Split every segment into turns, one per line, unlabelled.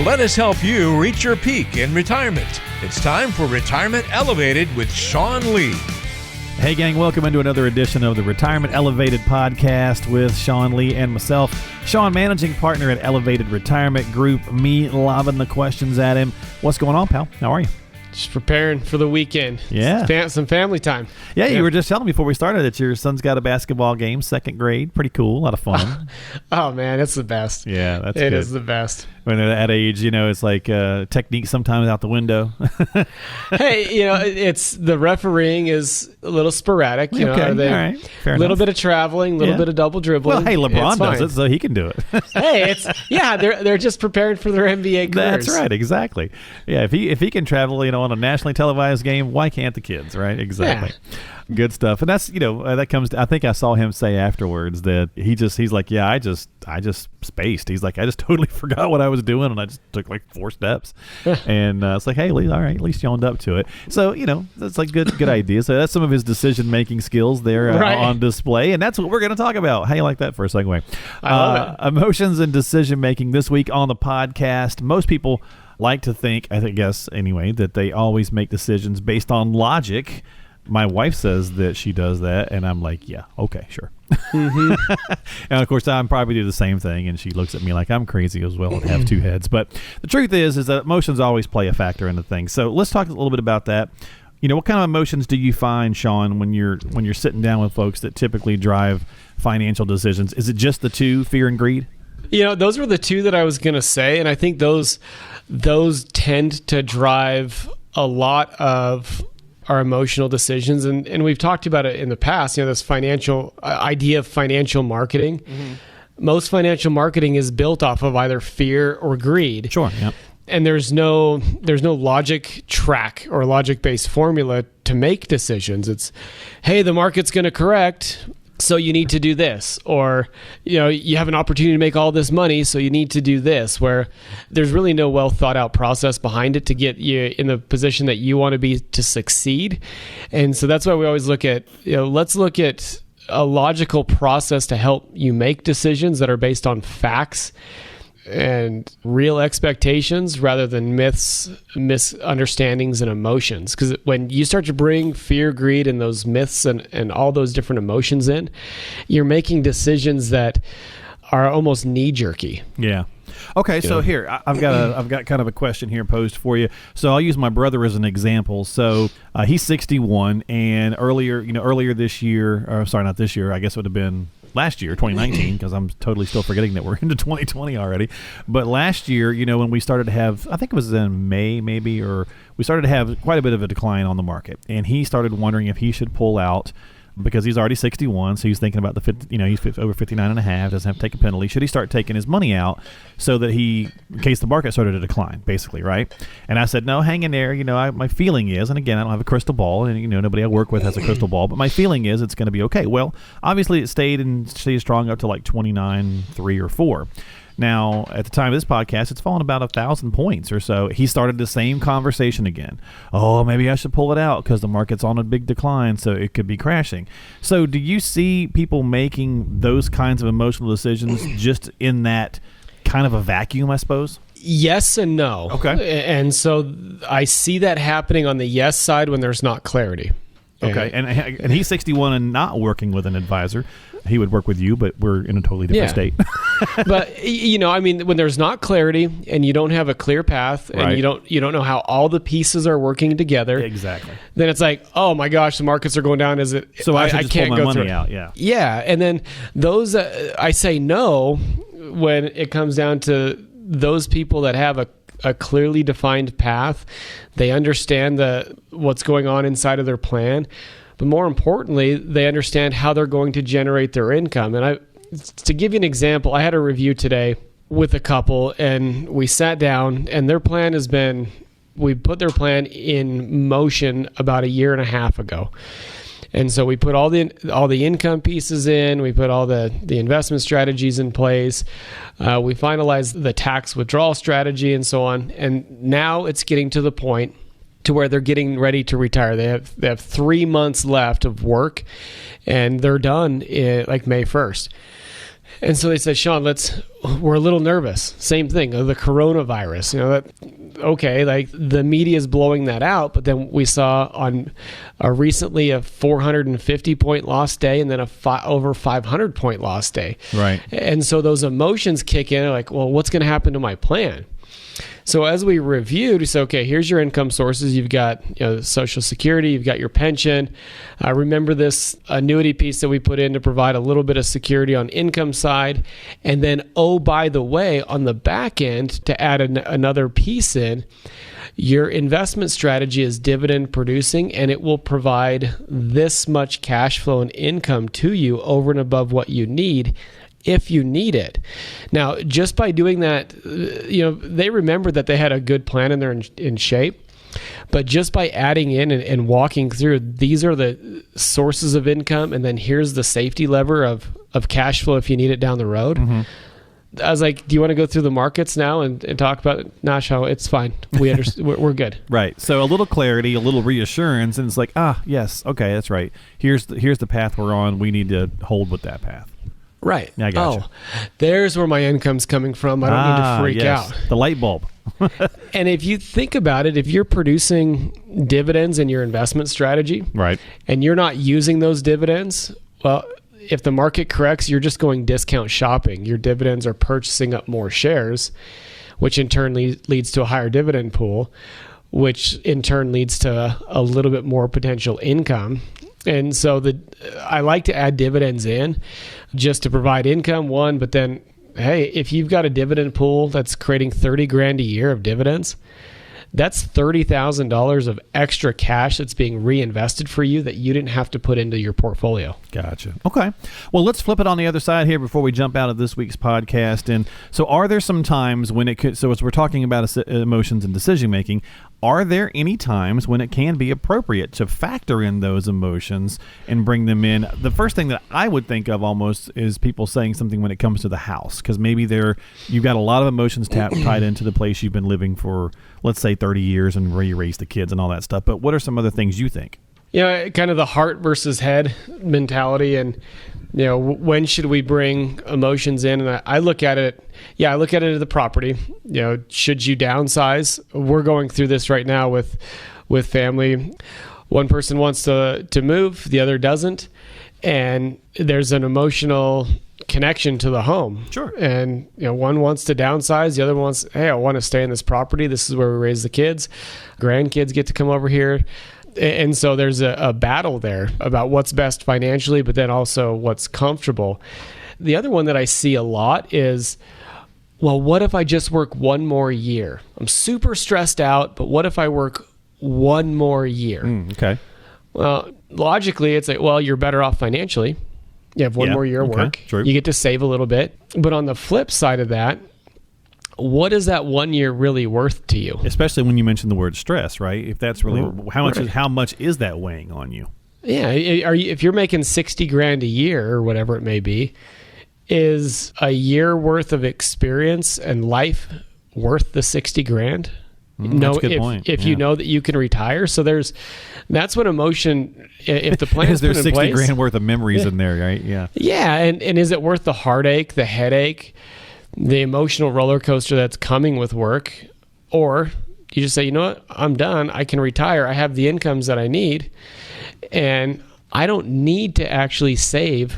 Let us help you reach your peak in retirement. It's time for Retirement Elevated with Sean Lee.
Hey gang, welcome into another edition of the Retirement Elevated podcast with Sean Lee and myself. Sean, managing partner at Elevated Retirement Group, me lobbing the questions at him. What's going on, pal? How are you?
Just preparing for the weekend.
Yeah.
Some family time.
Yeah, you were just telling me before we started that your son's got a basketball game, second grade. Pretty cool, a lot of fun.
Oh, man, it's the best.
Yeah, that's good.
It is the best.
When they're at age, it's like technique sometimes out the window.
Hey, it's the refereeing is a little sporadic.
Okay, all right. Fair enough.
Little bit of traveling, a little bit of double dribbling.
Well, hey, LeBron does it, so he can do it.
Hey, they're just preparing for their NBA careers.
That's right, exactly. Yeah, if he can travel, on a nationally televised game, why can't the kids, right? Exactly. Yeah. Good stuff. And that's, that comes to, I think I saw him say afterwards that he's like, yeah, I just spaced. He's like, I just totally forgot what I was doing and I just took like 4 steps. And it's like, hey, all right, at least you owned up to it. So, that's like good idea. So that's some of his decision-making skills there on display. And that's what we're going to talk about. How you like that for a segue?
I love it.
Emotions and decision-making this week on the podcast. Most people like to think, I guess anyway, that they always make decisions based on logic. My wife says that she does that, and I'm like, yeah, okay, sure. Mm-hmm. And, of course, I'm probably do the same thing, and she looks at me like I'm crazy as well and have 2 heads. But the truth is that emotions always play a factor into things. So let's talk a little bit about that. What kind of emotions do you find, Sean, when you're sitting down with folks that typically drive financial decisions? Is it just the 2, fear and greed?
Those were the 2 that I was going to say, and I think those tend to drive a lot of our emotional decisions, and we've talked about it in the past. This financial idea of financial marketing. Mm-hmm. Most financial marketing is built off of either fear or greed.
Sure. Yep.
And there's no logic track or logic-based formula to make decisions. It's, hey, the market's going to correct, so you need to do this, or you have an opportunity to make all this money, so you need to do this, where there's really no well thought out process behind it to get you in the position that you want to be to succeed. And so that's why we always look at, let's look at a logical process to help you make decisions that are based on facts and real expectations rather than myths, misunderstandings, and emotions. Because when you start to bring fear, greed, and those myths and all those different emotions in, you're making decisions that are almost knee-jerky.
Yeah. Okay, so here I've got kind of a question here posed for you. So I'll use my brother as an example. So he's 61, and earlier this year, or sorry, not this year, I guess it would have been last year, 2019, because I'm totally still forgetting that we're into 2020 already. But last year, when we started to have, I think it was in May maybe, or we started to have quite a bit of a decline on the market. And he started wondering if he should pull out because he's already 61. So he's thinking about he's over 59 and a half, doesn't have to take a penalty. Should he start taking his money out so that in case the market started to decline, basically, right? And I said, no, hang in there. My feeling is, and again, I don't have a crystal ball, and nobody I work with has a crystal ball, but my feeling is it's going to be okay. Well, obviously it stayed strong up to like 29.3 or 4. Now, at the time of this podcast, it's fallen about 1,000 points or so. He started the same conversation again. Oh, maybe I should pull it out because the market's on a big decline, so it could be crashing. So do you see people making those kinds of emotional decisions just in that kind of a vacuum, I suppose?
Yes and no.
Okay.
And so I see that happening on the yes side when there's not clarity.
Okay, and he's 61 and not working with an advisor. He would work with you, but we're in a totally different state.
But when there's not clarity and you don't have a clear path and you don't know how all the pieces are working together,
exactly.
Then it's like, oh my gosh, the markets are going down.
So I should just
can't
pull my
go
money out. Yeah.
Yeah, and then those I say no when it comes down to those people that have a clearly defined path. They understand what's going on inside of their plan, but more importantly, they understand how they're going to generate their income. And to give you an example, I had a review today with a couple, and we sat down, and their plan we put their plan in motion about 1.5 years ago. And so we put all the income pieces in, we put all the investment strategies in place, we finalized the tax withdrawal strategy and so on. And now it's getting to the point to where they're getting ready to retire. They have 3 months left of work, and they're done like May 1st. And so they said, Sean, we're a little nervous. Same thing, the coronavirus. Okay, like the media is blowing that out, but then we saw on recently a 450-point loss day and then over 500-point loss day.
Right.
And so those emotions kick in, like, well, what's going to happen to my plan? So as we reviewed, we said, okay, here's your income sources. You've got Social Security, you've got your pension. Remember this annuity piece that we put in to provide a little bit of security on income side. And then, by the way, on the back end, to add another piece in, your investment strategy is dividend producing, and it will provide this much cash flow and income to you over and above what you need, if you need it. Now, just by doing that, they remembered that they had a good plan and they're in shape. But just by adding in and walking through, these are the sources of income, and then here's the safety lever of cash flow if you need it down the road. Mm-hmm. I was like, do you want to go through the markets now and talk about it? Nah, Sean, it's fine. We understand. We're good.
Right. So a little clarity, a little reassurance, and it's like, yes, okay, that's right. Here's the path we're on. We need to hold with that path.
Right.
Yeah, I gotcha.
There's where my income's coming from. I don't need to freak out.
The light bulb.
And if you think about it, if you're producing dividends in your investment strategy,
right, and
you're not using those dividends, well, if the market corrects, you're just going discount shopping. Your dividends are purchasing up more shares, which in turn leads to a higher dividend pool, which in turn leads to a little bit more potential income. And so I like to add dividends in just to provide income, one, but then, hey, if you've got a dividend pool that's creating $30,000 a year of dividends, that's $30,000 of extra cash that's being reinvested for you that you didn't have to put into your portfolio.
Gotcha. Okay. Well, let's flip it on the other side here before we jump out of this week's podcast. And so are there some times when it could, so as we're talking about emotions and decision making, are there any times when it can be appropriate to factor in those emotions and bring them in? The first thing that I would think of almost is people saying something when it comes to the house, because maybe you've got a lot of emotions tied into the place you've been living for, let's say, 30 years and where you raise the kids and all that stuff. But what are some other things you think?
Kind of the heart versus head mentality, and when should we bring emotions in? And I look at it. I look at it as the property. Should you downsize? We're going through this right now with family. One person wants to move, the other doesn't, and there's an emotional connection to the home.
Sure.
And one wants to downsize, the other wants, hey, I want to stay in this property. This is where we raise the kids. Grandkids get to come over here. And so there's a battle there about what's best financially, but then also what's comfortable. The other one that I see a lot is, well, what if I just work one more year? I'm super stressed out, but what if I work one more year?
Okay.
Well, logically, it's like, well, you're better off financially. You have one more year of work.
True.
You get to save a little bit. But on the flip side of that, what is that 1 year really worth to you?
Especially when you mention the word stress, right? If that's really how much is that weighing on you?
Yeah, if you're making $60,000 a year or whatever it may be, is a year worth of experience and life worth the $60,000?
That's a good point.
If you know that you can retire, so that's what emotion. If the plan is
there's
put in place,
$60,000 worth of memories in there, right? Yeah.
Yeah, and is it worth the heartache, the headache, the emotional roller coaster that's coming with work? Or you just say, you know what, I'm done. I can retire. I have the incomes that I need, and I don't need to actually save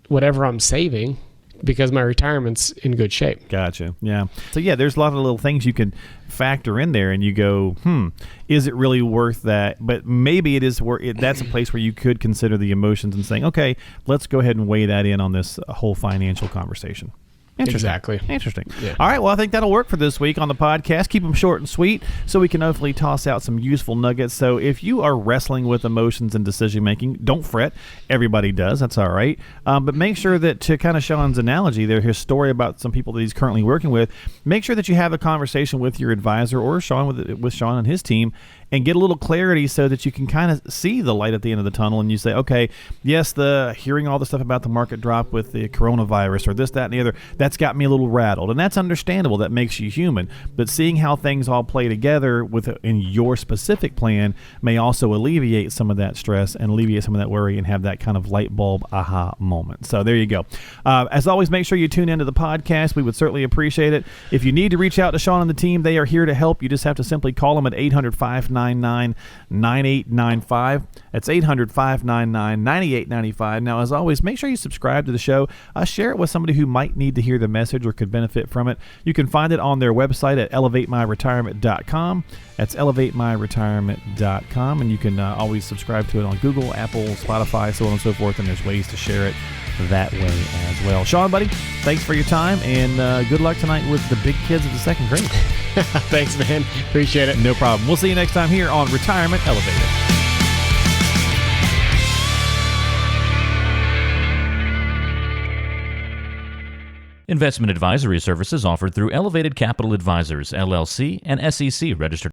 whatever I'm saving because my retirement's in good shape.
Gotcha. Yeah. So there's a lot of little things you can factor in there, and you go, is it really worth that? But maybe it is worth it. That's a place where you could consider the emotions and saying, okay, let's go ahead and weigh that in on this whole financial conversation.
Exactly.
Interesting.
Yeah.
All right. Well, I think that'll work for this week on the podcast. Keep them short and sweet so we can hopefully toss out some useful nuggets. So if you are wrestling with emotions and decision making, don't fret. Everybody does. That's all right. But make sure that, to kind of Sean's analogy there, his story about some people that he's currently working with, make sure that you have a conversation with your advisor or with Sean and his team and get a little clarity so that you can kind of see the light at the end of the tunnel, and you say, okay, yes, hearing all the stuff about the market drop with the coronavirus or this, that, and the other, that's got me a little rattled, and that's understandable. That makes you human. But seeing how things all play together in your specific plan may also alleviate some of that stress and alleviate some of that worry and have that kind of light bulb aha moment. So there you go. As always, make sure you tune into the podcast. We would certainly appreciate it. If you need to reach out to Sean and the team, they are here to help. You just have to simply call them at 800-599-9895. That's 800-599-9895. Now, as always, make sure you subscribe to the show. Share it with somebody who might need to hear the message or could benefit from it. You can find it on their website at elevatemyretirement.com. That's elevatemyretirement.com, and you can always subscribe to it on Google, Apple, Spotify, so on and so forth, and there's ways to share it that way as well. Sean, buddy, thanks for your time, and good luck tonight with the big kids of the second grade.
Thanks, man. Appreciate it.
No problem. We'll see you next time here on Retirement Elevated.
Investment advisory services offered through Elevated Capital Advisors, LLC, and SEC registered